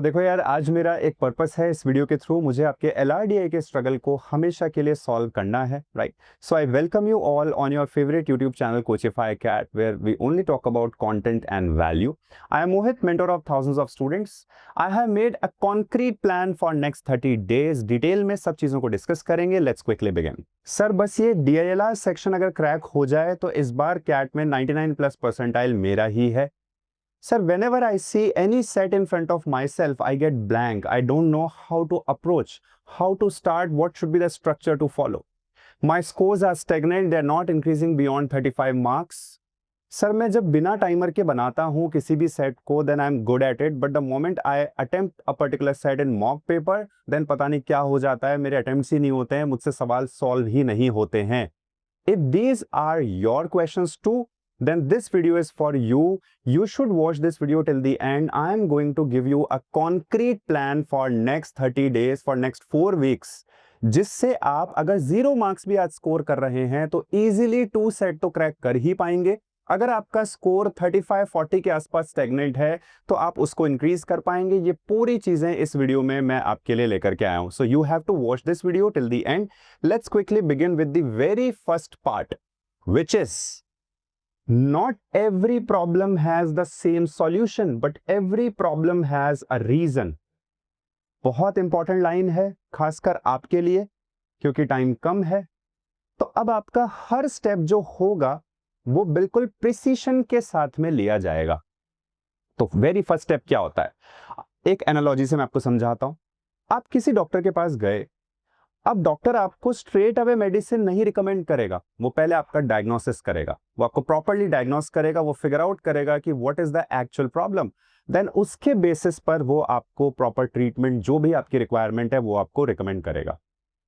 देखो यार, आज मेरा एक पर्पस है इस वीडियो के थ्रू मुझे आपके एलआरडीआई के स्ट्रगल को हमेशा के लिए सॉल्व करना है, right? So I welcome you all on your favourite YouTube channel Coachify CAT, where we only talk about content and value. I am Mohit, mentor of thousands of students. I have made a concrete plan for next 30 days. Detail में सब चीजों को discuss करेंगे. Let's quickly begin. Sir, बस ये DILR section अगर crack हो जाए तो इस बार कैट में 99+ परसेंटाइल मेरा ही है. Sir, whenever I see any set in front of myself, I get blank. I don't know how to approach, how to start, what should be the structure to follow. My scores are stagnant, they're not increasing beyond 35 marks. Sir, मैं जब बिना timer के बनाता हूँ किसी भी set को, then I'm good at it. But the moment I attempt a particular set in mock paper, then पता नहीं क्या हो जाता है, मेरे अटेम्प्ट्स ही नहीं होते हैं, मुझसे सवाल सॉल्व ही नहीं होते हैं. If these are your questions too, then this video is for you. You should watch this video till the end. I am going to give you a concrete plan for next 30 days, for next 4 weeks, जिससे आप अगर 0 marks भी आज score कर रहे हैं तो easily 2 set तो क्रैक कर ही पाएंगे. अगर आपका स्कोर 35-40 के आसपास स्टैग्नेंट है तो आप उसको इंक्रीज कर पाएंगे. ये पूरी चीजें इस वीडियो में मैं आपके लिए लेकर के आया हूं. So you have to watch this video till the end. Let's quickly begin with the very first part, which is not every problem has the same solution, but every problem has a reason. बहुत important line है खासकर आपके लिए, क्योंकि time कम है. तो अब आपका हर स्टेप जो होगा वो बिल्कुल प्रिसीशन के साथ में लिया जाएगा. तो वेरी फर्स्ट स्टेप क्या होता है, एक एनालॉजी से मैं आपको समझाता हूं. आप किसी डॉक्टर के पास गए. अब डॉक्टर आपको स्ट्रेट अवे मेडिसिन नहीं रिकमेंड करेगा. वो पहले आपका डायग्नोसिस करेगा, वो आपको प्रॉपर्ली डायग्नोस करेगा, वो फिगर आउट करेगा कि what is the actual problem. Then उसके बेसिस पर वो आपको प्रॉपर ट्रीटमेंट, जो भी आपकी रिक्वायरमेंट है, वो आपको रिकमेंड करेगा.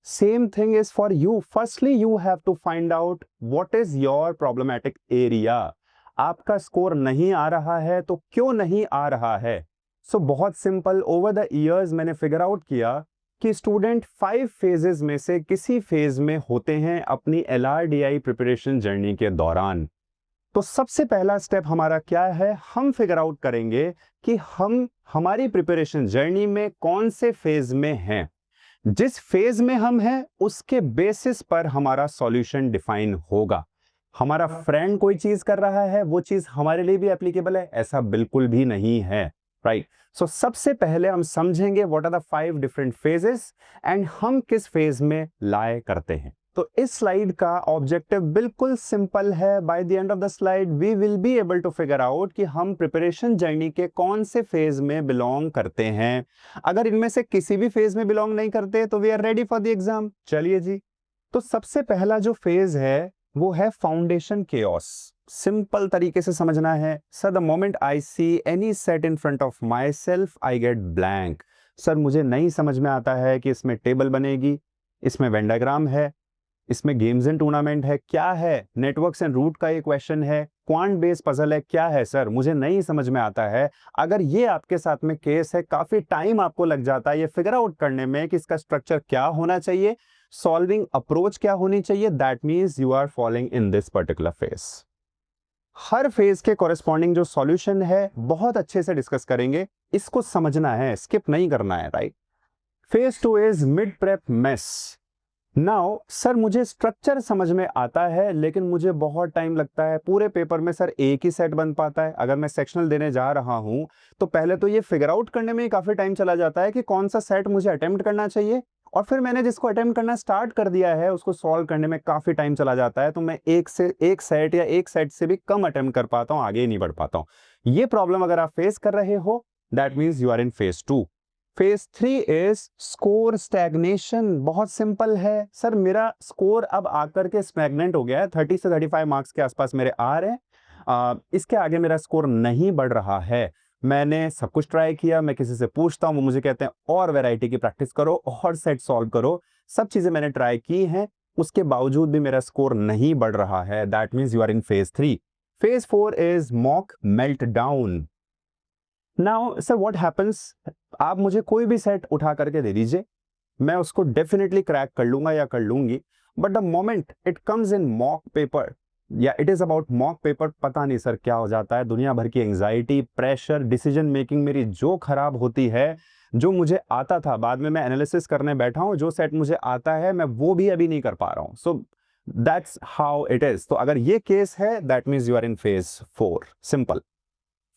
Same thing is for you. Firstly you have to find out what is your problematic area. आपका स्कोर नहीं आ रहा है तो क्यों नहीं आ रहा है? सो बहुत सिंपल. ओवर द ईयर्स मैंने फिगर आउट किया कि स्टूडेंट 5 फेजेस में से किसी फेज में होते हैं अपनी एलआरडीआई प्रिपरेशन जर्नी के दौरान. तो सबसे पहला स्टेप हमारा क्या है, हम फिगर आउट करेंगे कि हम हमारी प्रिपरेशन जर्नी में कौन से फेज में हैं. जिस फेज में हम हैं उसके बेसिस पर हमारा सॉल्यूशन डिफाइन होगा. हमारा फ्रेंड कोई चीज कर रहा है, वो चीज हमारे लिए भी एप्लीकेबल है, ऐसा बिल्कुल भी नहीं है, राइट? सो सबसे पहले हम समझेंगे what are the 5 different phases and हम किस फेज में लाए करते हैं. तो इस स्लाइड का ऑब्जेक्टिव बिल्कुल सिंपल है. By the end of the slide we will be able to figure out कि हम प्रिपरेशन जर्नी के कौन से फेज में बिलोंग करते हैं. अगर इनमें से किसी भी फेज में बिलोंग नहीं करते तो we are ready for the exam. चलिए जी. तो सबसे पहला जो फेज है वो है फाउंडेशन केओस. सिंपल तरीके से समझना है. Sir, the moment I see any set in front of my self I get blank. Sir, मुझे नहीं समझ में आता है कि इसमें टेबल बनेगी, इसमें वेन डायग्राम है, इसमें गेम्स एंड टूर्नामेंट है, क्या है, नेटवर्क्स एंड रूट का ये क्वेश्चन है, क्वांट बेस्ड पजल है, क्या है सर, मुझे नहीं समझ में आता है. अगर ये आपके साथ में केस है, काफी टाइम आपको लग जाता है ये फिगर आउट करने में कि इसका स्ट्रक्चर क्या होना चाहिए, सॉल्विंग अप्रोच क्या होनी चाहिए, that means you are following in this particular phase. हर फेज के कॉरेस्पॉन्डिंग जो सॉल्यूशन है बहुत अच्छे से डिस्कस करेंगे. इसको समझना है, स्किप नहीं करना है, right? Phase 2 is mid prep mess. Now sir, मुझे स्ट्रक्चर समझ में आता है लेकिन मुझे बहुत टाइम लगता है. पूरे पेपर में सर एक ही सेट बन पाता है. अगर मैं सेक्शनल देने जा रहा हूं तो पहले तो ये फिगर आउट करने में ही काफी टाइम चला जाता है कि कौन सा सेट मुझे अटेम्प्ट करना चाहिए, और फिर मैंने जिसको अटेम्प्ट करना स्टार्ट कर दिया है उसको सॉल्व करने में काफी टाइम चला जाता है. तो मैं एक सेट या एक सेट से भी कम अटेम्प्ट कर पाता हूं, आगे ही नहीं बढ़ पाता हूं. ये प्रॉब्लम अगर आप फेस कर रहे हो, that means you are in phase 2. Phase 3 is score stagnation. बहुत सिंपल है. सर, मेरा स्कोर अब आकर के स्टैग्नेंट हो गया है, 30 से 35 मार्क्स के आसपास मेरे आ रहे हैं. इसके आगे मेरा स्कोर नहीं बढ़ रहा है. मैंने सब कुछ ट्राई किया, मैं किसी से पूछता हूं, वो मुझे कहते हैं और वैरायटी की प्रैक्टिस करो और सेट सॉल्व करो. सब चीजें मैंने ट्राई की हैं, उसके बावजूद भी मेरा स्कोर नहीं बढ़ रहा है. That means you are in phase 3. Phase 4 is mock meltdown. Now sir, what happens, आप मुझे कोई भी सेट उठा करके दे दीजिए, मैं उसको डेफिनेटली क्रैक कर लूंगा या कर लूंगी. But the moment it comes in mock paper, या it is about mock paper, पता नहीं सर क्या हो जाता है, दुनिया भर की एंजाइटी, प्रेशर, डिसीजन मेकिंग मेरी जो खराब होती है, जो मुझे आता था बाद में मैं एनालिसिस करने बैठा हूं, जो सेट मुझे आता है मैं वो भी अभी नहीं कर पा रहा हूं। So that's how it is. तो अगर ये केस है, that means you are in phase 4, simple.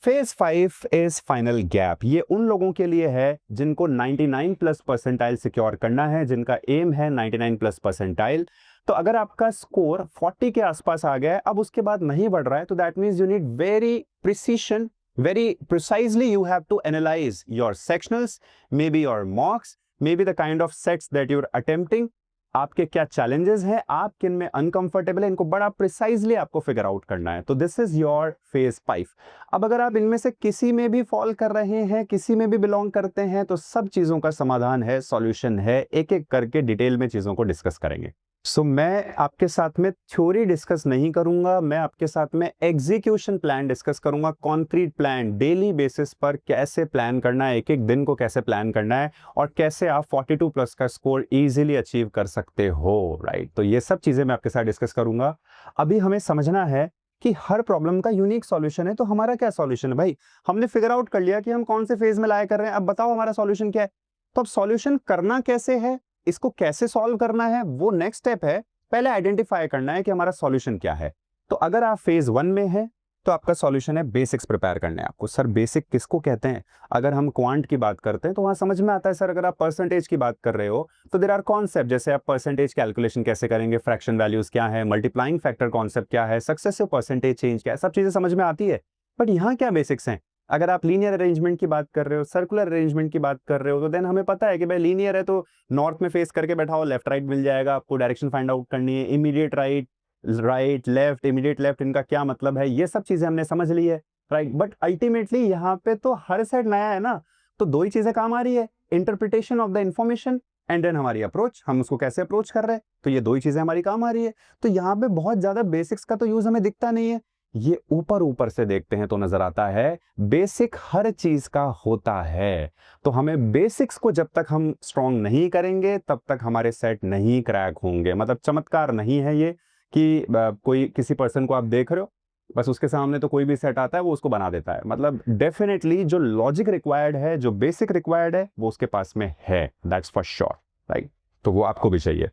Phase 5 is final gap. ये उन लोगों के लिए है जिनको 99 प्लस परसेंटाइल सिक्योर करना है, जिनका एम है 99 प्लस परसेंटाइल। तो अगर आपका स्कोर 40 के आसपास आ गया है, अब उसके बाद नहीं बढ़ रहा है, तो that means you need very precision, very precisely you have to analyze your sectionals, maybe your mocks, maybe the kind of sets that you're attempting, आपके क्या challenges हैं, आप किन में uncomfortable है, इनको बड़ा precisely आपको figure out करना है। तो this is your phase 5। अब अगर आप इनमें से किसी में भी fall कर रहे हैं, किसी में भी belong करते हैं, तो सब चीजों का समाधान है, solution है, एक एक करके डिटेल में चीजों को डिस्कस करेंगे। मैं आपके साथ में थ्योरी डिस्कस नहीं करूंगा, मैं आपके साथ में एग्जीक्यूशन प्लान डिस्कस करूंगा, कॉन्क्रीट प्लान, डेली बेसिस पर कैसे प्लान करना है, एक एक दिन को कैसे प्लान करना है, और कैसे आप 42 प्लस का स्कोर इजीली अचीव कर सकते हो, राइट। तो ये सब चीजें मैं आपके साथ डिस्कस करूंगा। अभी हमें समझना है कि हर प्रॉब्लम का यूनिक सॉल्यूशन है। तो हमारा क्या सॉल्यूशन है भाई? हमने फिगर आउट कर लिया कि हम कौन से फेज में लाया कर रहे हैं, अब बताओ हमारा सॉल्यूशन क्या है। तो अब सॉल्यूशन करना कैसे है, इसको कैसे सॉल्व करना है, वो नेक्स्ट स्टेप है। पहले आइडेंटिफाई करना है कि हमारा सॉल्यूशन क्या है। तो अगर आप फेज 1 में है, तो आपका सॉल्यूशन है बेसिक्स प्रिपेयर करने हैं आपको। सर बेसिक किसको कहते हैं? अगर हम क्वांट की बात करते हैं तो वहां समझ में आता है। सर अगर आप परसेंटेज की बात कर रहे हो तो देयर आर कॉन्सेप्ट, जैसे आप परसेंटेज कैलकुलेशन कैसे करेंगे, फ्रैक्शन वैल्यूज क्या है, मल्टीप्लाइंग फैक्टर कॉन्सेप्ट क्या है, सक्सेसिव परसेंटेज चेंज क्या है, सब चीजें समझ में आती है। बट यहाँ क्या बेसिक्स हैं? अगर आप लीनियर अरेंजमेंट की बात कर रहे हो, सर्कुलर अरेंजमेंट की बात कर रहे हो, तो देन हमें पता है कि भाई लीनियर है तो नॉर्थ में फेस करके बैठाओ, लेफ्ट राइट मिल जाएगा, आपको डायरेक्शन फाइंड आउट करनी है, immediate right, right left, immediate left, इनका क्या मतलब है, ये सब चीजें हमने समझ ली है, राइट। बट अल्टीमेटली यहाँ पे तो हर सेट नया है ना, तो दो ही चीजें काम आ रही है, interpretation of the information and then हमारी अप्रोच, हम उसको कैसे अप्रोच कर रहे हैं, तो ये दो ही चीजें हमारी काम आ रही है। तो यहाँ पे बहुत ज्यादा बेसिक्स का तो यूज हमें दिखता नहीं है, ये ऊपर ऊपर से देखते हैं तो नजर आता है। बेसिक हर चीज का होता है, तो हमें बेसिक्स को जब तक हम स्ट्रॉन्ग नहीं करेंगे तब तक हमारे सेट नहीं क्रैक होंगे। मतलब चमत्कार नहीं है ये कि कोई किसी पर्सन को आप देख रहे हो, बस उसके सामने तो कोई भी सेट आता है वो उसको बना देता है। मतलब डेफिनेटली जो लॉजिक रिक्वायर्ड है, जो बेसिक रिक्वायर्ड है, वो उसके पास में है, दैट्स फॉर श्योर, राइट। तो वो आपको भी चाहिए।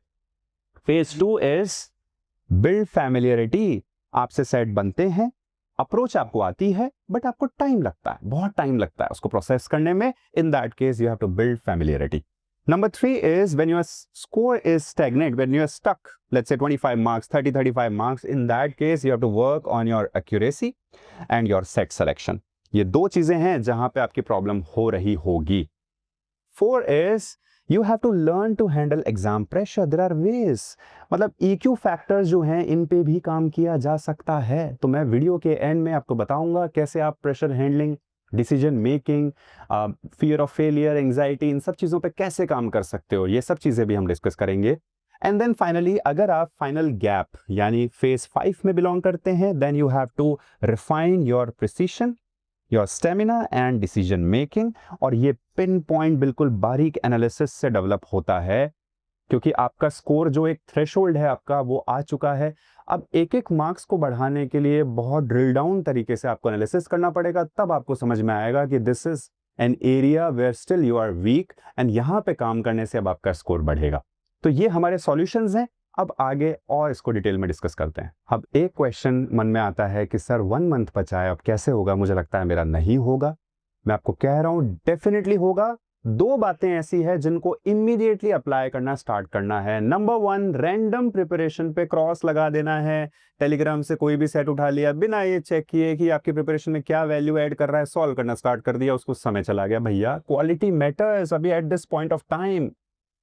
Phase 2 is build familiarity. आपसे सेट बनते हैं, अप्रोच आपको आती है, बट आपको टाइम लगता है, बहुत टाइम लगता है उसको प्रोसेस करने में। In that case you have to build familiarity. Number 3 is when your score is stagnant, when you are stuck, let's say 25 marks, 30, 35 marks, in that case you have to work on your accuracy and your set selection. ये दो चीजें हैं जहां पे आपकी problem हो रही होगी। 4 is you have to learn to handle exam pressure. There are ways. मतलब EQ फैक्टर्स जो हैं इन पे भी काम किया जा सकता है। तो मैं वीडियो के एंड में आपको बताऊंगा कैसे आप pressure handling, decision making, fear of failure, anxiety, इन सब चीज़ों पे कैसे काम कर सकते हो, ये सब चीज़ें भी हम डिस्कस करेंगे। एंड देन फाइनली अगर आप फाइनल गैप यानी फेज 5 में बिलोंग करते हैं, then you have to refine your precision, your stamina and decision making. और ये पिन पॉइंट बिल्कुल बारीक एनालिसिस से डेवलप होता है, क्योंकि आपका स्कोर जो एक थ्रेशोल्ड है आपका वो आ चुका है। अब एक एक मार्क्स को बढ़ाने के लिए बहुत ड्रिल डाउन तरीके से आपको एनालिसिस करना पड़ेगा, तब आपको समझ में आएगा कि this is an area where still you are weak, and यहां पे काम करने से अब आपका स्कोर बढ़ेगा। तो ये हमारे सॉल्यूशंस हैं। अब आगे और इसको डिटेल में डिस्कस करते हैं। अब एक क्वेश्चन मन में आता है कि सर 1 मंथ बचा है, अब कैसे होगा? मुझे लगता है मेरा नहीं होगा। मैं आपको कह रहा हूं डेफिनेटली होगा। दो बातें ऐसी है जिनको इमीडिएटली अप्लाई करना स्टार्ट करना है। नंबर 1, रैंडम प्रिपरेशन पे क्रॉस लगा देना है। टेलीग्राम से कोई भी सेट उठा लिया, बिना ये चेक किए कि आपकी प्रिपरेशन में क्या वैल्यू ऐड कर रहा है, सॉल्व करना स्टार्ट कर दिया, उसको समय चला गया। भैया क्वालिटी मैटर्स अभी at this point of time.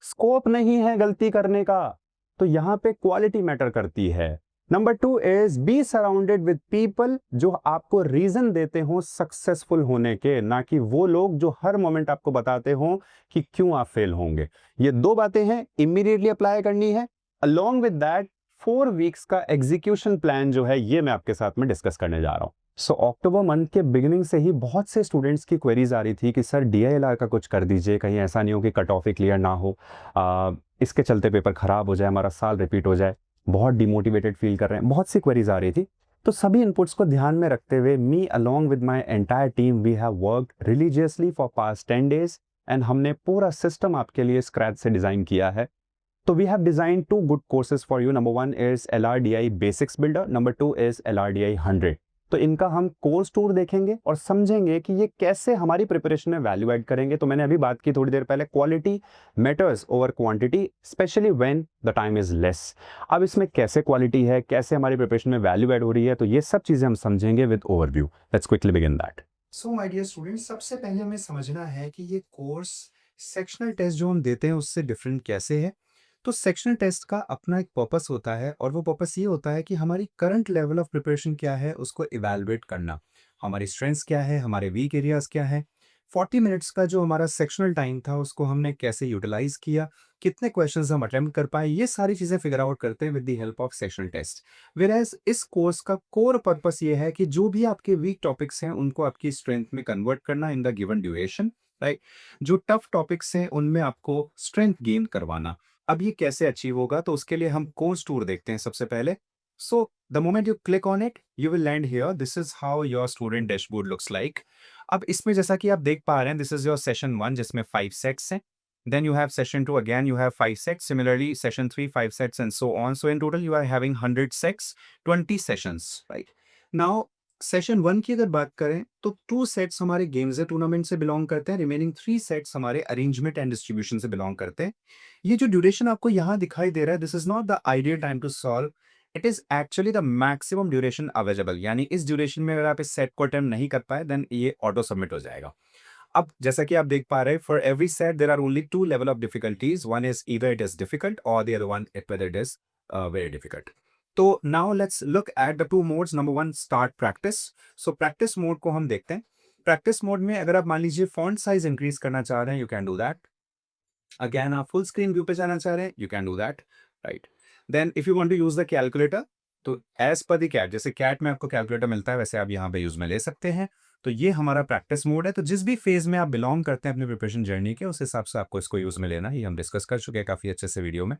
Scope नहीं है गलती करने का, तो यहां पे क्वालिटी मैटर करती है। Number 2 is be surrounded with people जो आपको रीजन देते हो सक्सेसफुल होने के, ना कि वो लोग जो हर मोमेंट आपको बताते हो कि क्यों आप फेल होंगे। ये दो बातें हैं, इमीडिएटली अप्लाई करनी है। अलोंग विद दैट 4 वीक्स का एग्जीक्यूशन प्लान जो है ये मैं आपके साथ में डिस्कस करने जा रहा हूं। सो अक्टूबर मंथ के बिगिनिंग से ही बहुत से स्टूडेंट्स की क्वेरीज आ रही थी कि सर DILR का कुछ कर दीजिए, कहीं ऐसा नहीं हो कि कट ऑफ ही क्लियर ना हो, इसके चलते पेपर खराब हो जाए, हमारा साल रिपीट हो जाए। बहुत डिमोटिवेटेड फील कर रहे हैं, बहुत सी क्वेरीज आ रही थी। तो सभी इनपुट्स को ध्यान में रखते हुए me along with my entire team we have worked religiously for past 10 days and हमने पूरा सिस्टम आपके लिए स्क्रैच से डिज़ाइन किया है। So we have designed two good courses for you. Number one is LRDI Basics Builder. Number two is LRDI 100. तो इनका हम कोर्स टूर देखेंगे और समझेंगे कि ये कैसे हमारी प्रिपरेशन में वैल्यू ऐड करेंगे। तो मैंने अभी बात की थोड़ी देर पहले, quality matters over quantity specially when the time is less. अब इसमें कैसे क्वालिटी है, कैसे हमारी प्रिपरेशन में वैल्यू ऐड हो रही है, तो ये सब चीज़ें हम समझेंगे with overview. Let's quickly begin that. So my dear students, सबसे पहले हमें समझना है कि ये कोर्स सेक्शनल टेस्ट जो हम देते हैं उससे डिफरेंट कैसे है। तो सेक्शनल टेस्ट का अपना एक पर्पस होता है और वो पर्पस ये होता है कि हमारी करंट लेवल ऑफ प्रिपरेशन क्या है उसको इवैल्यूएट करना, हमारी स्ट्रेंथ्स क्या है, हमारे वीक एरियाज क्या है। 40 मिनट्स का जो हमारा सेक्शनल टाइम था उसको हमने कैसे यूटिलाइज किया, कितने क्वेश्चंस हम अटेम्प्ट कर पाए, ये सारी चीज़ें फिगर आउट करते हैं with the help of sectional test. Whereas इस कोर्स का कोर पर्पस ये है कि जो भी आपके वीक टॉपिक्स हैं उनको आपकी स्ट्रेंथ में कन्वर्ट करना in the given duration, right. जो टफ टॉपिक्स हैं उनमें आपको स्ट्रेंथ गेन करवाना। अब ये कैसे अचीव होगा, तो उसके लिए हम कोर्स टूर देखते हैं सबसे पहले। So the moment you click on it you will land here, this is how your student dashboard looks like. अब इसमें जैसा कि आप देख पा रहे हैं, दिस इज योर सेशन 1 जिसमें 5 सेट्स हैं। Then you have session 2, again you have 5 sets. Similarly, session 3, 5 sets and so on. So in total you are having 100 sets, 20 sessions, right? Now, session 1 की अगर बात करें तो 2 सेट्स हमारे games tournament से belong करते हैं, रिमेनिंग 3 सेट्स हमारे अरेंजमेंट एंड डिस्ट्रीब्यूशन से बिलोंग करते हैं। ये जो ड्यूरेशन आपको यहाँ दिखाई दे रहा है, this is not the ideal time to solve, it is actually the maximum duration available. यानी इस ड्यूरेशन में अगर आप इस सेट को अटेम्प्ट नहीं कर पाए देन ये ऑटो सबमिट हो जाएगा। अब जैसा कि आप देख पा रहे हैं, for every set there are only 2 level of difficulties, one is either it is difficult और the other one it whether it is very difficult. तो now let's look at the two modes. Number 1, start practice. So practice mode को हम देखते हैं। Practice mode में अगर आप मान लीजिए फॉन्ट साइज इंक्रीज करना चाह रहे हैं, you can do that. Again आप फुल स्क्रीन व्यू पे जाना चाह रहे हैं, you can do that, right. Then if you want to use the calculator, तो एज पर द कैट, जैसे कैट में आपको कैलकुलेटर मिलता है वैसे आप यहाँ पे यूज में ले सकते हैं। तो ये हमारा प्रैक्टिस मोड है। तो जिस भी फेज में आप बिलोंग करते हैं अपने प्रिपरेशन जर्नी के, उस हिसाब से आपको इसको यूज में लेना, ये हम डिस्कस कर चुके हैं काफी अच्छे से वीडियो में।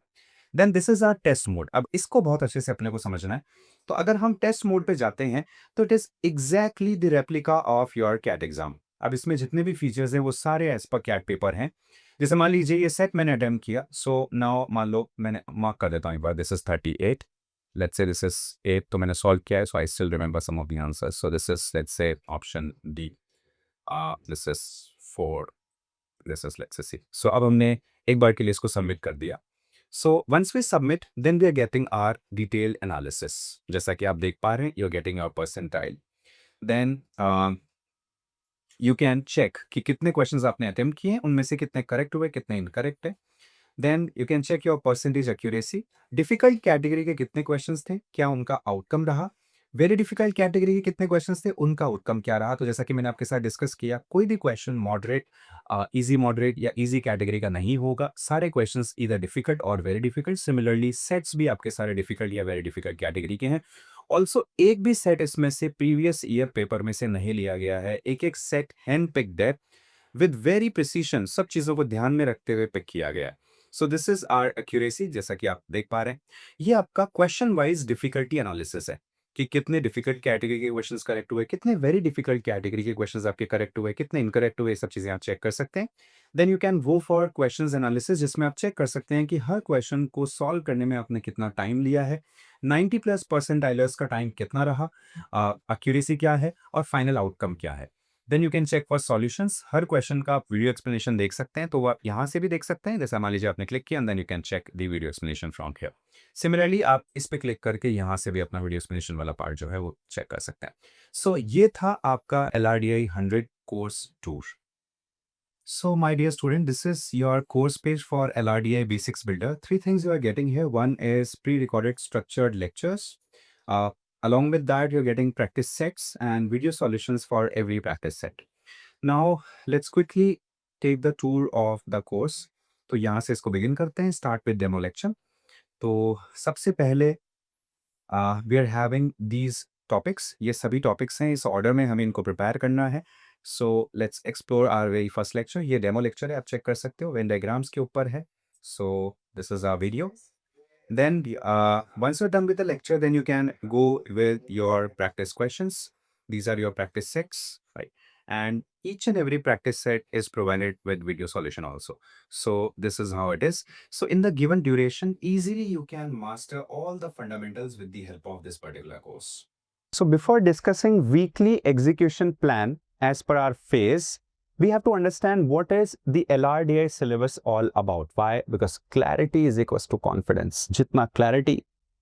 Then this is our test mode. अब इसको बहुत अच्छे से अपने को समझना है। तो अगर हम टेस्ट मोड पे जाते हैं तो it is exactly the replica of your CAT exam. अब इसमें जितने भी फीचर्स हैं वो सारे एज पर कैट पेपर हैं। जैसे मान लीजिए ये सेट मैंने अटेम्प्ट किया, सो नाउ मान लो मैंने मार्क कर देता हूँ एक बार, this is 38, let's say this is 8, तो मैंने सॉल्व किया है, so I still remember some of the answers. So this is let's say option D, this is 4, this is let's say C. सो अब हमने एक बार के लिए इसको सबमिट कर दिया। So once we submit then we are getting our detailed analysis. जैसा कि आप देख पा रहे हैं, you are getting your percentile. Then you can check कि कितने क्वेश्चंस आपने अटेम्प्ट किए हैं, उनमें से कितने करेक्ट हुए, कितने इनकरेक्ट है। Then you can check your percentage accuracy. Difficult category के कितने क्वेश्चंस थे, क्या उनका आउटकम रहा। वेरी डिफिकल्ट कैटेगरी के कितने क्वेश्चंस थे, उनका आउटकम क्या रहा। तो जैसा कि मैंने आपके साथ डिस्कस किया, कोई भी क्वेश्चन मॉडरेट, इजी मॉडरेट या इजी कैटेगरी का नहीं होगा। सारे क्वेश्चंस इधर डिफिकल्ट और वेरी डिफिकल्ट। सिमिलरली सेट्स भी आपके सारे डिफिकल्ट या वेरी डिफिकल्ट कैटेगरी के हैं। ऑल्सो एक भी सेट इसमें से प्रीवियस ईयर पेपर में से नहीं लिया गया है। एक एक सेट हैंड पिक्ड है विद वेरी प्रिसीशन, सब चीज़ों को ध्यान में रखते हुए पिक किया गया है। So this is our accuracy. जैसा कि आप देख पा रहे हैं, ये आपका क्वेश्चन वाइज डिफिकल्टी एनालिसिस है कि कितने डिफिकल्ट कैटेगरी के क्वेश्चंस करेक्ट हुए, कितने वेरी डिफिकल्ट कैटेगरी के क्वेश्चंस आपके करेक्ट हुए, कितने इनकरेक्ट हुए, ये सब चीज़ें आप चेक कर सकते हैं। Then you can go for questions analysis, जिसमें आप चेक कर सकते हैं कि हर क्वेश्चन को सॉल्व करने में आपने कितना टाइम लिया है, 90 प्लस परसेंटाइलर्स का टाइम कितना रहा, एक्यूरेसी क्या है और फाइनल आउटकम क्या है। Then you can check for solutions. हर क्वेश्चन का आप वीडियो एक्सप्लेनेशन देख सकते हैं, तो वो आप यहाँ से भी देख सकते हैं। जैसा मान लीजिए आपने क्लिक किया, then you can check the video explanation from here. Similarly आप इस पे क्लिक करके यहाँ से भी अपना वीडियो एक्सप्लेनेशन वाला पार्ट जो है वो चेक कर सकते हैं। सो ये था आपका LRDI 100 course tour. So, my dear student, this is your course page for LRDI Basics Builder. 3 things you are getting here. One is pre-recorded structured lectures. Uh, Along with that, you're getting practice sets and video solutions for every practice set. Now, let's quickly take the tour of the course. तो यहाँ से इसको begin करते हैं, start with demo lecture. तो सबसे पहले we are having these topics. ये सभी topics हैं, इस order में हमें इनको prepare करना है। So let's explore our very first lecture. ये डेमो लेक्चर है, आप चेक कर सकते हो, वेन डायग्राम्स के ऊपर है। So this is our video. Then, once you're done with the lecture, then you can go with your practice questions. These are your practice sets, right? And each and every practice set is provided with video solution also. So this is how it is. So in the given duration, easily you can master all the fundamentals with the help of this particular course. So before discussing weekly execution plan as per our phase, we have to understand what is the LRDI syllabus all about. Why? Because clarity is equals to confidence. जितना clarity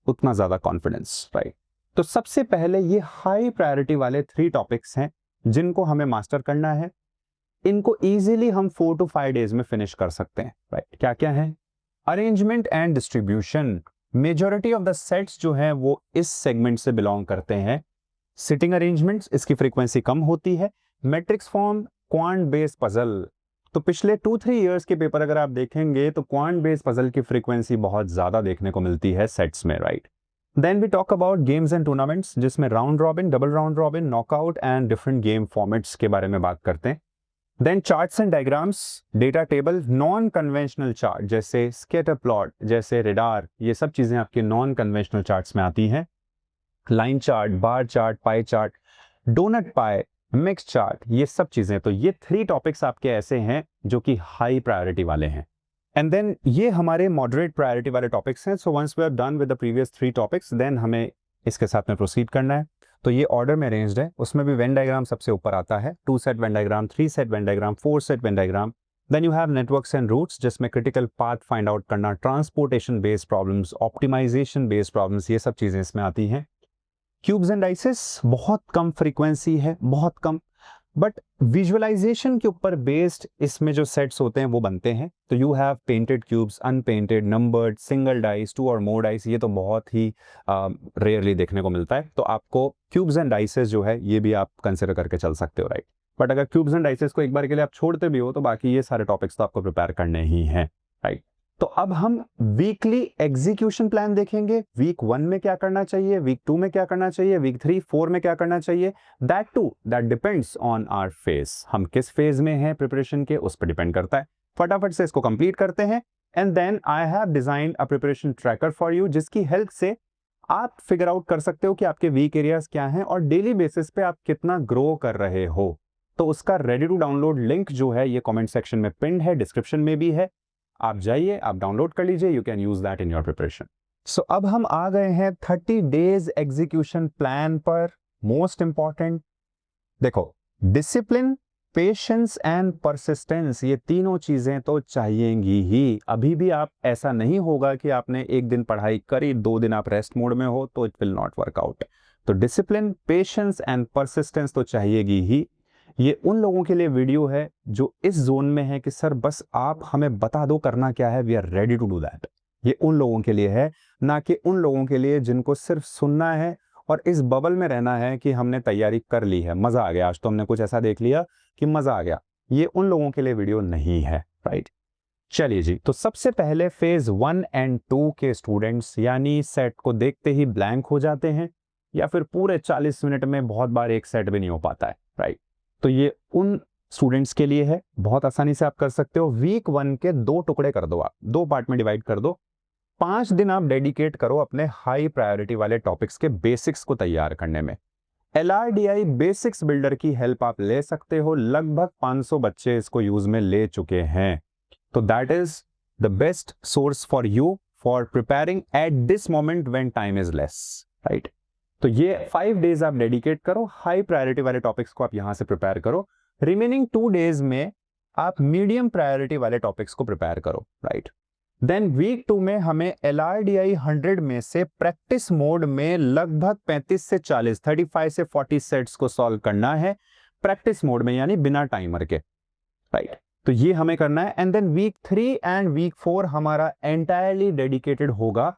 उतना ज़्यादा confidence, right? तो सबसे पहले ये high priority वाले 3 topics हैं जिनको हमें मास्टर करना है. इनको इजीली हम 4 to 5 डेज में फिनिश कर सकते हैं, राइट? क्या क्या है? Arrangement and distribution. Majority of the sets जो हैं वो इस सेगमेंट से बिलोंग करते हैं. सिटिंग अरेंजमेंट्स, इसकी फ्रीक्वेंसी कम होती है. Matrix form, quant based puzzle. तो पिछले 2-3 इयर्स के पेपर अगर आप देखेंगे तो क्वांट बेस्ड पजल की फ्रीक्वेंसी बहुत ज्यादा देखने को मिलती है सेट्स में, right? Then we talk about games and tournaments, जिसमें round robin, double round robin, knockout and different game formats के बारे में बात करते हैं. Then charts and diagrams, data table, non conventional chart जैसे स्कैटर प्लॉट, जैसे रेडार, ये सब चीजें आपके नॉन कन्वेंशनल चार्ट्स में आती हैं. Line chart, bar chart, pie chart, donut pie, mix chart, ये सब चीजें. तो ये 3 टॉपिक्स आपके ऐसे हैं जो कि हाई प्रायोरिटी वाले हैं. एंड देन ये हमारे मॉडरेट प्रायोरिटी वाले टॉपिक्स हैं. So once we are done with the previous 3 topics, then हमें इसके साथ में प्रोसीड करना है. तो ये ऑर्डर में अरेंज्ड है. उसमें भी वेन डायग्राम सबसे ऊपर आता है. 2 set Venn diagram, 3 set Venn diagram, 4 set Venn diagram. Then you have networks and routes, जिसमें क्रिटिकल पाथ फाइंड आउट करना, transportation based problems, optimisation based problems, ये सब चीजें इसमें आती हैं. क्यूब्स एंड डाइसेस बहुत कम फ्रीक्वेंसी है, बहुत कम, बट विजुअलाइजेशन के ऊपर बेस्ड इसमें जो सेट्स होते हैं वो बनते हैं. तो you have painted cubes, unpainted, numbered, single dice, 2 और मोर डाइस. ये तो बहुत ही रेयरली देखने को मिलता है. तो आपको क्यूब्स एंड डाइसेस जो है ये भी आप कंसिडर करके चल सकते हो, राइट? बट अगर क्यूब्स एंड डाइसेस को एक बार के लिए आप छोड़ते भी हो तो बाकी ये सारे टॉपिक्स तो आपको प्रिपेयर करने ही हैं, राइट? तो अब हम वीकली एग्जीक्यूशन प्लान देखेंगे. वीक 1 में क्या करना चाहिए, वीक 2 में क्या करना चाहिए, वीक 3, 4 में क्या करना चाहिए. That depends on our phase. हम किस फेज में हैं प्रिपरेशन के, उस पर डिपेंड करता है. फटाफट से इसको कंप्लीट करते हैं. And then I have design a preparation tracker for you, जिसकी हेल्प से आप फिगर आउट कर सकते हो कि आपके वीक एरियाज क्या हैं और डेली बेसिस पे आप कितना ग्रो कर रहे हो. तो उसका रेडी टू डाउनलोड लिंक जो है ये कमेंट सेक्शन में पिन है, डिस्क्रिप्शन में भी है. आप जाइए, आप डाउनलोड कर लीजिए. You can use that in your preparation. So अब हम आ गए हैं 30 डेज एग्जीक्यूशन प्लान पर. मोस्ट इंपॉर्टेंट देखो, डिसिप्लिन, पेशेंस एंड परसिस्टेंस, ये तीनों चीजें तो चाहिएंगी ही. अभी भी आप ऐसा नहीं होगा कि आपने एक दिन पढ़ाई करी, 2 दिन आप रेस्ट मोड में हो, तो it will not work out. तो डिसिप्लिन, पेशेंस एंड परसिस्टेंस तो चाहिएगी ही. ये उन लोगों के लिए वीडियो है जो इस जोन में है कि सर बस आप हमें बता दो करना क्या है, we are ready to do that. ये उन लोगों के लिए है, ना कि उन लोगों के लिए जिनको सिर्फ सुनना है और इस बबल में रहना है कि हमने तैयारी कर ली है, मजा आ गया, आज तो हमने कुछ ऐसा देख लिया कि मजा आ गया. ये उन लोगों के लिए वीडियो नहीं है, राइट? चलिए जी, तो सबसे पहले फेज 1 एंड 2 के स्टूडेंट्स यानी सेट को देखते ही ब्लैंक हो जाते हैं या फिर पूरे 40 मिनट में बहुत बार एक सेट भी नहीं हो पाता है, राइट? तो ये उन स्टूडेंट्स के लिए है. बहुत आसानी से आप कर सकते हो. वीक 1 के 2 टुकड़े कर दो, आप 2 पार्ट में डिवाइड कर दो. 5 दिन आप डेडिकेट करो अपने हाई प्रायोरिटी वाले टॉपिक्स के बेसिक्स को तैयार करने में. LRDI बेसिक्स बिल्डर की हेल्प आप ले सकते हो. लगभग 500 बच्चे इसको यूज में ले चुके हैं. तो that is the best source for you for preparing at this moment when time is less, right? तो ये 5 डेज आप डेडिकेट करो. हाई प्रायोरिटी वाले टॉपिक्स को आप यहां से प्रिपेयर करो. रिमेनिंग 2 डेज में आप मीडियम प्रायोरिटी वाले टॉपिक्स को प्रिपेयर करो, राइट? देन वीक 2 में हमें LRDI 100 में से प्रैक्टिस मोड में लगभग 35 से 40, 35 से 40 सेट्स को सॉल्व करना है प्रैक्टिस मोड में, यानी बिना टाइमर के, राइट? तो ये हमें करना है. And then week 3 and week 4 हमारा एंटायरली डेडिकेटेड होगा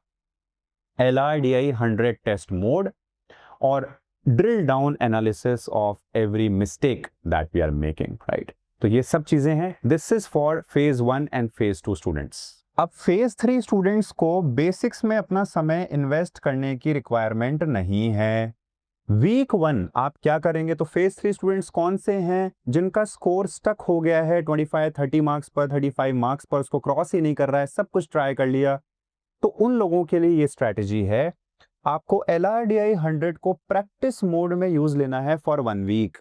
LRDI 100 टेस्ट मोड और drill down analysis of every mistake that we are making, right? तो ये सब चीजें हैं. This is for phase 1 and phase 2 students. अब फेज 3 स्टूडेंट्स को बेसिक्स में अपना समय इन्वेस्ट करने की रिक्वायरमेंट नहीं है. वीक 1 आप क्या करेंगे, तो फेज 3 स्टूडेंट्स कौन से हैं जिनका स्कोर स्टक हो गया है 25-30 मार्क्स पर, 35 मार्क्स पर, उसको क्रॉस ही नहीं कर रहा है, सब कुछ ट्राई कर लिया, तो उन लोगों के लिए ये स्ट्रैटेजी है। आपको LRDI 100 को प्रैक्टिस मोड में यूज लेना है फॉर 1 वीक।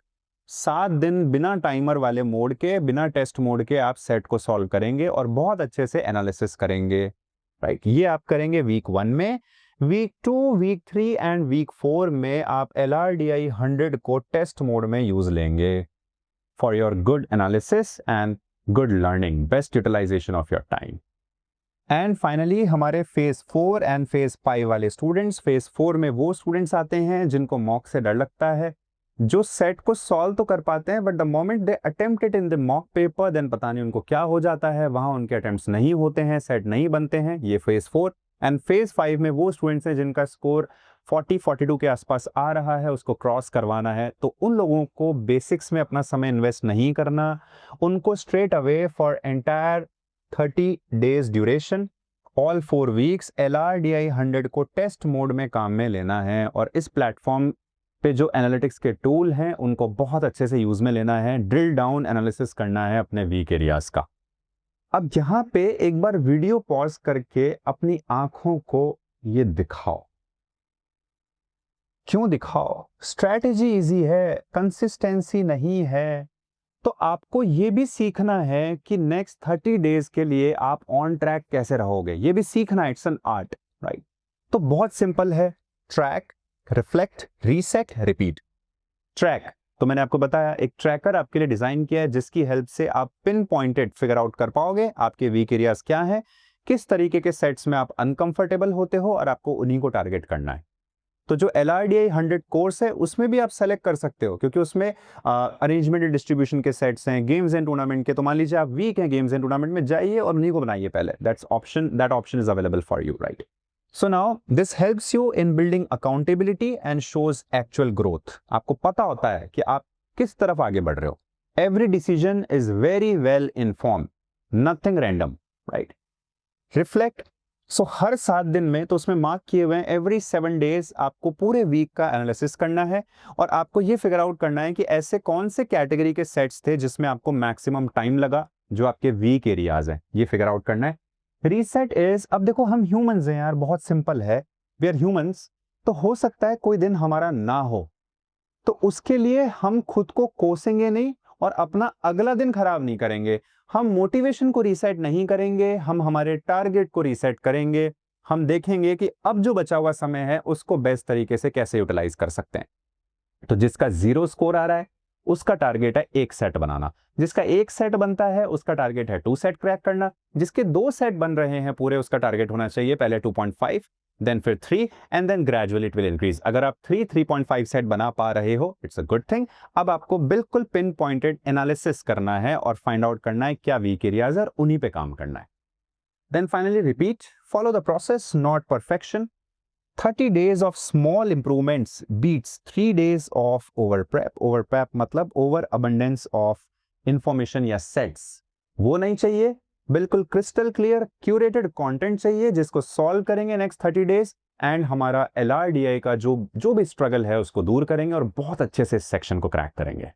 7 दिन बिना टाइमर वाले मोड के, बिना टेस्ट मोड के आप सेट को सॉल्व करेंगे और बहुत अच्छे से एनालिसिस करेंगे, राइट। ये आप करेंगे वीक 1 में। वीक 2, वीक 3 एंड वीक 4 में आप LRDI 100 को टेस्ट मोड में यूज लेंगे for your good analysis and good learning, best utilisation of your time. And finally हमारे फेज 4 एंड फेज 5 वाले स्टूडेंट्स, फेज 4 में वो स्टूडेंट्स आते हैं जिनको मॉक से डर लगता है, जो सेट को सॉल्व तो कर पाते हैं but the moment they attempt it in the mock paper then पता नहीं उनको क्या हो जाता है, वहां उनके अटेम्प्ट्स नहीं होते हैं, सेट नहीं बनते हैं। ये फेज 4 एंड फेज 5 में वो स्टूडेंट्स हैं जिनका स्कोर 40-42 के आसपास आ रहा है, उसको क्रॉस करवाना है। तो उन लोगों को बेसिक्स में अपना समय इन्वेस्ट नहीं करना, उनको straight away for entire 30 days duration, all 4 weeks LRDI 100 को टेस्ट मोड में काम में लेना है और इस प्लेटफॉर्म पे जो एनालिटिक्स के टूल हैं उनको बहुत अच्छे से यूज में लेना है, ड्रिल डाउन एनालिसिस करना है अपने वीक एरियाज का। अब यहां पे एक बार वीडियो पॉज करके अपनी आंखों को ये दिखाओ। क्यों दिखाओ? स्ट्रैटेजी इजी है, कंसिस्टेंसी नहीं है। तो आपको ये भी सीखना है कि नेक्स्ट 30 डेज के लिए आप ऑन ट्रैक कैसे रहोगे, ये भी सीखना है। It's an art, right. तो बहुत सिंपल है, track, reflect, reset, repeat. Track तो मैंने आपको बताया, एक ट्रैकर आपके लिए डिजाइन किया है जिसकी हेल्प से आप पिन पॉइंटेड फिगर आउट कर पाओगे आपके वीक एरियाज क्या है, किस तरीके के सेट्स में आप अनकंफर्टेबल होते हो और आपको उन्हीं को टारगेट करना है। तो जो LRDI 100 कोर्स है उसमें भी आप सेलेक्ट कर सकते हो, क्योंकि उसमें अरेंजमेंट एंड डिस्ट्रीब्यूशन के सेट्स हैं, गेम्स एंड टूर्नामेंट के। तो मान लीजिए आप वीक हैं गेम्स एंड टूर्नामेंट में, जाइए और उन्हीं को बनाइए पहले। That option is available for you, right. So now this helps you in building accountability and shows actual growth. आपको पता होता है कि आप किस तरफ आगे बढ़ रहे हो। Every decision is very well informed, nothing random, right. Reflect, so हर 7 दिन में, तो उसमें मार्क किए हुए हैं एवरी 7 डेज आपको पूरे वीक का एनालिसिस करना है और आपको ये फिगर आउट करना है कि ऐसे कौन से कैटेगरी के सेट्स थे जिसमें आपको मैक्सिमम टाइम लगा, जो आपके वीक एरियाज हैं, ये फिगर आउट करना है। रीसेट इज, अब देखो हम ह्यूमंस हैं यार, बहुत सिंपल है, वी आर ह्यूमंस। तो हो सकता है कोई दिन हमारा ना हो, तो उसके लिए हम खुद को कोसेंगे नहीं और अपना अगला दिन खराब नहीं करेंगे। हम मोटिवेशन को रीसेट नहीं करेंगे, हम हमारे टारगेट को रीसेट करेंगे। हम देखेंगे कि अब जो बचा हुआ समय है उसको बेस्ट तरीके से कैसे यूटिलाइज कर सकते हैं। तो जिसका 0 स्कोर आ रहा है उसका टारगेट है 1 सेट बनाना, जिसका 1 सेट बनता है उसका टारगेट है 2 सेट क्रैक करना, जिसके 2 सेट बन रहे हैं पूरे उसका टारगेट होना चाहिए पहले 2.5, देन फिर 3 and then gradually it will increase. अगर आप 3.5 सेट बना पा रहे हो, इट्स अ गुड थिंग। अब आपको बिल्कुल पिन पॉइंटेड एनालिसिस करना है और फाइंड आउट करना है क्या वीक एरियाज है और उन्हीं पे काम करना है। Then finally repeat, follow the process not perfection. 30 days of small improvements beats 3 days of over prep. Over prep मतलब over abundance of information या sets। वो नहीं चाहिए, बिल्कुल क्रिस्टल क्लियर क्यूरेटेड कंटेंट चाहिए जिसको सॉल्व करेंगे नेक्स्ट 30 डेज एंड हमारा LRDI का जो भी स्ट्रगल है उसको दूर करेंगे और बहुत अच्छे से इस सेक्शन को क्रैक करेंगे।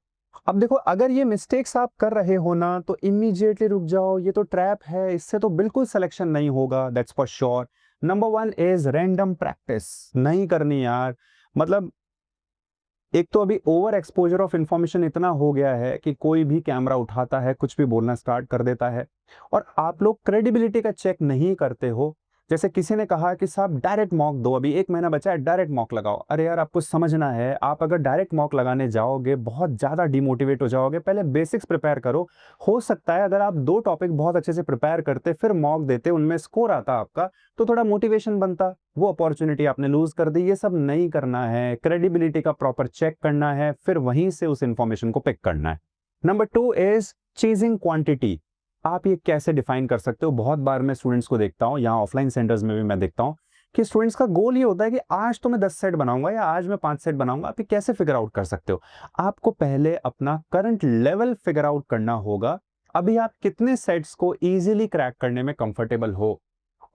अब देखो, अगर ये मिस्टेक्स आप कर रहे हो ना तो इमीडिएटली रुक जाओ, ये तो ट्रैप है, इससे तो बिल्कुल सिलेक्शन नहीं होगा, that's for sure. Number 1 is random practice नहीं करनी यार। मतलब एक तो अभी ओवर एक्सपोजर ऑफ इंफॉर्मेशन इतना हो गया है कि कोई भी कैमरा उठाता है, कुछ भी बोलना स्टार्ट कर देता है और आप लोग क्रेडिबिलिटी का चेक नहीं करते हो। जैसे किसी ने कहा कि साहब डायरेक्ट मॉक दो, अभी 1 महीना बचा है, डायरेक्ट मॉक लगाओ। अरे यार, आपको समझना है, आप अगर डायरेक्ट मॉक लगाने जाओगे बहुत ज्यादा डिमोटिवेट हो जाओगे। पहले बेसिक्स प्रिपेयर करो। हो सकता है अगर आप 2 टॉपिक बहुत अच्छे से प्रिपेयर करते फिर मॉक देते, उनमें स्कोर आता आपका, तो थोड़ा मोटिवेशन बनता। वो अपॉर्चुनिटी आपने लूज कर दी। ये सब नहीं करना है, क्रेडिबिलिटी का प्रॉपर चेक करना है, फिर वहीं से उस इंफॉर्मेशन को पिक करना है। Number 2 is chasing quantity. आप ये कैसे डिफाइन कर सकते हो? बहुत बार मैं स्टूडेंट्स को देखता हूँ, यहाँ ऑफलाइन सेंटर्स में भी मैं देखता हूँ कि स्टूडेंट्स का गोल ये होता है कि आज तो मैं 10 सेट बनाऊंगा या आज मैं 5 सेट बनाऊंगा। आप ये कैसे फिगर आउट कर सकते हो? आपको पहले अपना करंट लेवल फिगर आउट करना होगा। अभी आप कितने सेट्स को इजीली क्रैक करने में कंफर्टेबल हो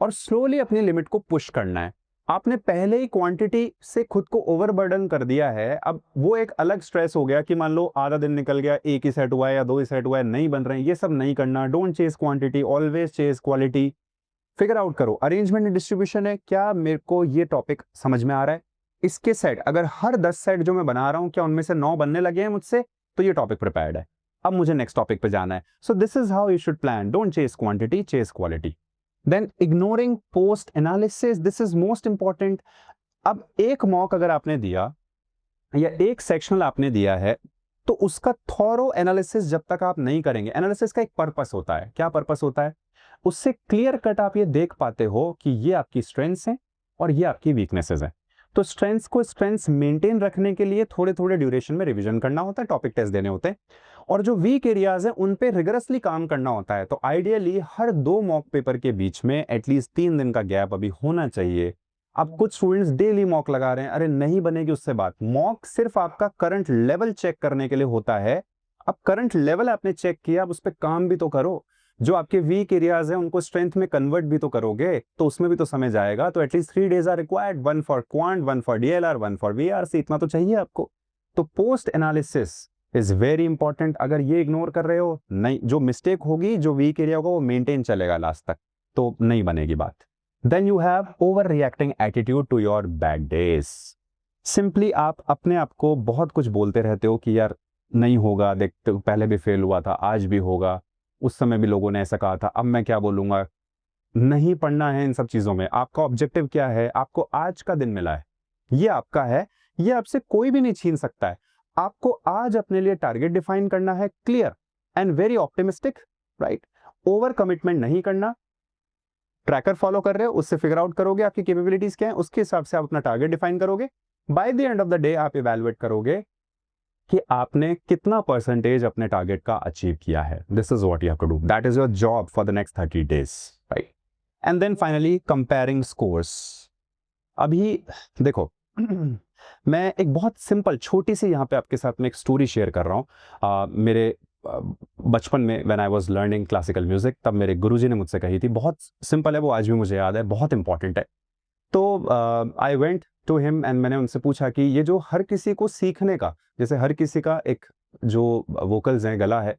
और स्लोली अपनी लिमिट को पुश करना है। आपने पहले ही क्वांटिटी से खुद को ओवरबर्डन कर दिया है, अब वो एक अलग स्ट्रेस हो गया कि मान लो आधा दिन निकल गया, 1 ही सेट हुआ है या 2 ही सेट हुआ है, नहीं बन रहे हैं। ये सब नहीं करना। Don't chase quantity, always chase quality. Figure out करो, अरेंजमेंट एंड डिस्ट्रीब्यूशन है, क्या मेरे को ये टॉपिक समझ में आ रहा है, इसके सेट अगर हर 10 सेट जो मैं बना रहा हूं क्या उनमें से 9 बनने लगे हैं मुझसे, तो ये टॉपिक प्रिपेयर्ड है, अब मुझे नेक्स्ट टॉपिक पे जाना है. So this is how you should plan, don't chase quantity, chase quality. Then ignoring post analysis, this is most important. अब एक मॉक अगर आपने दिया या एक सेक्शनल आपने दिया है, तो उसका थॉरो एनालिसिस जब तक आप नहीं करेंगे, एनालिसिस का एक पर्पस होता है, क्या पर्पस होता है, उससे क्लियर कट आप ये देख पाते हो कि ये आपकी स्ट्रेंथ्स हैं और ये आपकी वीकनेसेस हैं. तो स्ट्रेंथ्स को स्ट्रेंथ्स मेंटेन रखने के लिए थोड़े थोड़े ड्यूरेशन में रिवीजन करना होता है, टॉपिक टेस्ट देने होते हैं, और जो वीक एरियाज हैं उन पे रिगरसली काम करना होता है. तो आइडियली हर 2 मॉक पेपर के बीच में एटलीस्ट 3 दिन का गैप अभी होना चाहिए. अब कुछ स्टूडेंट्स डेली मॉक लगा रहे हैं, अरे नहीं बनेगी उससे बात. मॉक सिर्फ आपका करंट लेवल चेक करने के लिए होता है. अब करंट लेवल आपने चेक किया, अब उस पर काम भी तो करो. जो आपके वीक एरियाज हैं उनको स्ट्रेंथ में कन्वर्ट भी तो करोगे, तो उसमें भी तो समय जाएगा. तो at least 3 days are required, 1 for quant, 1 for DLR, 1 for VRC, इतना तो चाहिए आपको. तो post analysis is very important. अगर ये इग्नोर कर रहे हो, नहीं, जो मिस्टेक होगी, जो वीक एरिया होगा वो मेंटेन चलेगा लास्ट तक, तो नहीं बनेगी बात. Then you have overreacting attitude to your bad days. Simply आप अपने आप को बहुत कुछ बोलते रहते हो कि यार नहीं होगा, देखते हो पहले भी फेल हुआ था, आज भी होगा, उस समय भी लोगों ने ऐसा कहा था, अब मैं क्या बोलूंगा. नहीं पढ़ना है इन सब चीजों में. आपका ऑब्जेक्टिव क्या है, आपको आज का दिन मिला है, ये आपका है, ये आपसे कोई भी नहीं छीन सकता है. आपको आज अपने लिए टारगेट डिफाइन करना है, clear and very optimistic, right. Over commitment नहीं करना. ट्रैकर फॉलो कर रहे हो, उससे फिगर आउट करोगे आपकी कैपेबिलिटीज क्या है, उसके हिसाब से आप अपना टारगेट डिफाइन करोगे. Bye the end of the day आप इवैल्यूएट करोगे कि आपने कितना परसेंटेज अपने टारगेट का अचीव किया है. This is what you have to do, that is your job for the next 30 days, right. And then finally comparing scores. अभी देखो मैं एक बहुत सिंपल छोटी सी यहाँ पे आपके साथ में एक स्टोरी शेयर कर रहा हूँ. मेरे बचपन में when I was learning classical music, तब मेरे गुरुजी ने मुझसे कही थी, बहुत सिंपल है वो, आज भी मुझे याद है, बहुत इंपॉर्टेंट है. तो I went to him and मैंने उनसे पूछा कि ये जो हर किसी को सीखने का, जैसे हर किसी का एक जो वोकल्स हैं, गला है,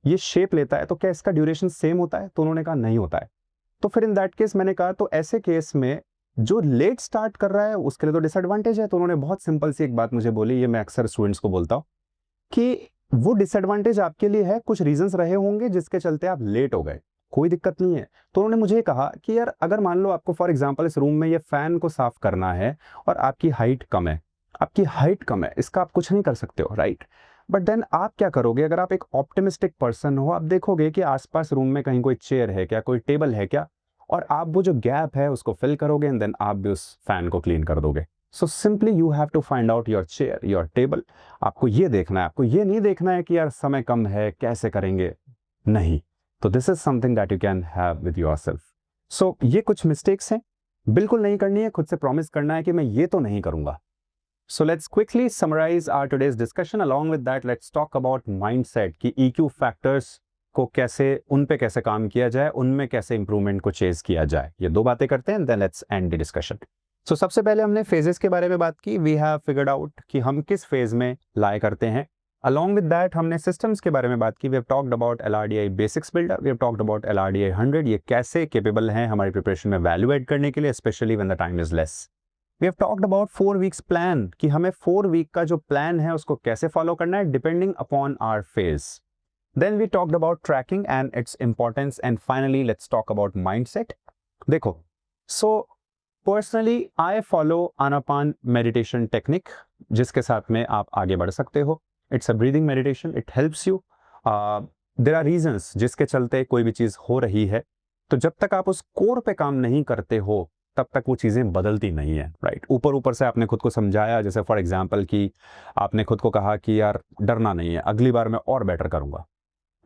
ये शेप लेता है, तो क्या इसका ड्यूरेशन सेम होता है. तो उन्होंने कहा नहीं होता है. तो फिर इन दैट केस मैंने कहा तो ऐसे केस में जो लेट स्टार्ट कर रहा है उसके लिए तो डिसएडवांटेज है. तो उन्होंने बहुत सिंपल सी एक बात मुझे बोली, ये मैं अक्सर स्टूडेंट्स को बोलता हूँ कि वो डिसएडवांटेज आपके लिए है, कुछ रीजंस रहे होंगे जिसके चलते आप लेट हो गए, कोई दिक्कत नहीं है. तो उन्होंने मुझे कहा कि यार अगर मान लो आपको फॉर एग्जांपल इस रूम में ये फैन को साफ करना है और आपकी हाइट कम है, इसका आप कुछ नहीं कर सकते हो, राइट. बट देन आप क्या करोगे, अगर आप एक ऑप्टिमिस्टिक पर्सन हो, आप देखोगे कि आसपास रूम में कहीं कोई चेयर है क्या, कोई टेबल है क्या, और आप वो जो गैप है उसको फिल करोगे एंड देन आप भी उस फैन को क्लीन कर दोगे. So simply you have to find out your chair, your table. आपको ये देखना है, आपको ये नहीं देखना है कि यार समय कम है कैसे करेंगे, नहीं. तो this is something that you can have with yourself. So ये कुछ मिस्टेक्स हैं, बिल्कुल नहीं करनी है, खुद से प्रॉमिस करना है कि मैं ये तो नहीं करूंगा. So let's quickly summarise our today's discussion. Along with that let's talk about mindset, कि EQ फैक्टर्स को कैसे, उन पे कैसे काम किया जाए, उनमें कैसे इंप्रूवमेंट को चेज किया जाए. ये 2 बातें करते हैं, then let's end the discussion. So सबसे पहले हमने फेजेस के बारे में बात की. वी हैव फिगर्ड आउट कि हम किस फेज में लाए करते हैं. अलॉन्ग विद दैट हमने सिस्टम्स के बारे में बात की. We have talked about LRDI basics builder, we have talked about LRDI 100, ये कैसे कैपेबल हैं हमारी प्रिपरेशन में वैल्यू एड करने के लिए, specially when the time is less. We have talked about 4 weeks plan, कि हमें 4 वीक का जो प्लान है उसको कैसे फॉलो करना है depending upon our phase. Then we talked about tracking and its importance, and finally let's talk about mindset. देखो, so personally I follow Anapan meditation technique, जिसके साथ में आप आगे बढ़ सकते हो. It's a breathing meditation, it helps you. There are reasons जिसके चलते कोई भी चीज़ हो रही है, तो जब तक आप उस कोर पे काम नहीं करते हो तब तक वो चीज़ें बदलती नहीं है, राइट. ऊपर ऊपर से आपने खुद को समझाया, जैसे फॉर एग्जाम्पल कि आपने खुद को कहा कि यार डरना नहीं है, अगली बार मैं और बेटर करूँगा,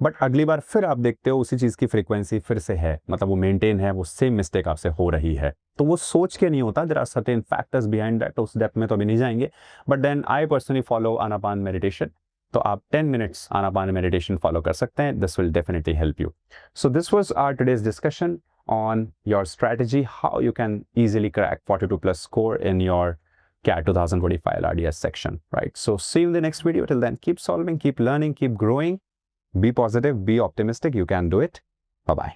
बट अगली बार फिर आप देखते हो उसी चीज़ की फ्रीक्वेंसी फिर से है, मतलब वो मेंटेन है, वो सेम मिस्टेक आपसे हो रही है. तो वो सोच के नहीं होता, there are certain factors behind that. उस डेप्थ में तो अभी नहीं जाएंगे, but then I personally follow anapana meditation. तो आप 10 मिनट्स आनापान मेडिटेशन फॉलो कर सकते हैं. This will definitely help you. So this was our today's discussion on your strategy, how you can easily crack 42+ score in your CAT 2025 LRDS section, right? So see you in the next video. Till then, keep solving, keep learning, keep growing. Be positive, be optimistic. You can do it. Bye-bye.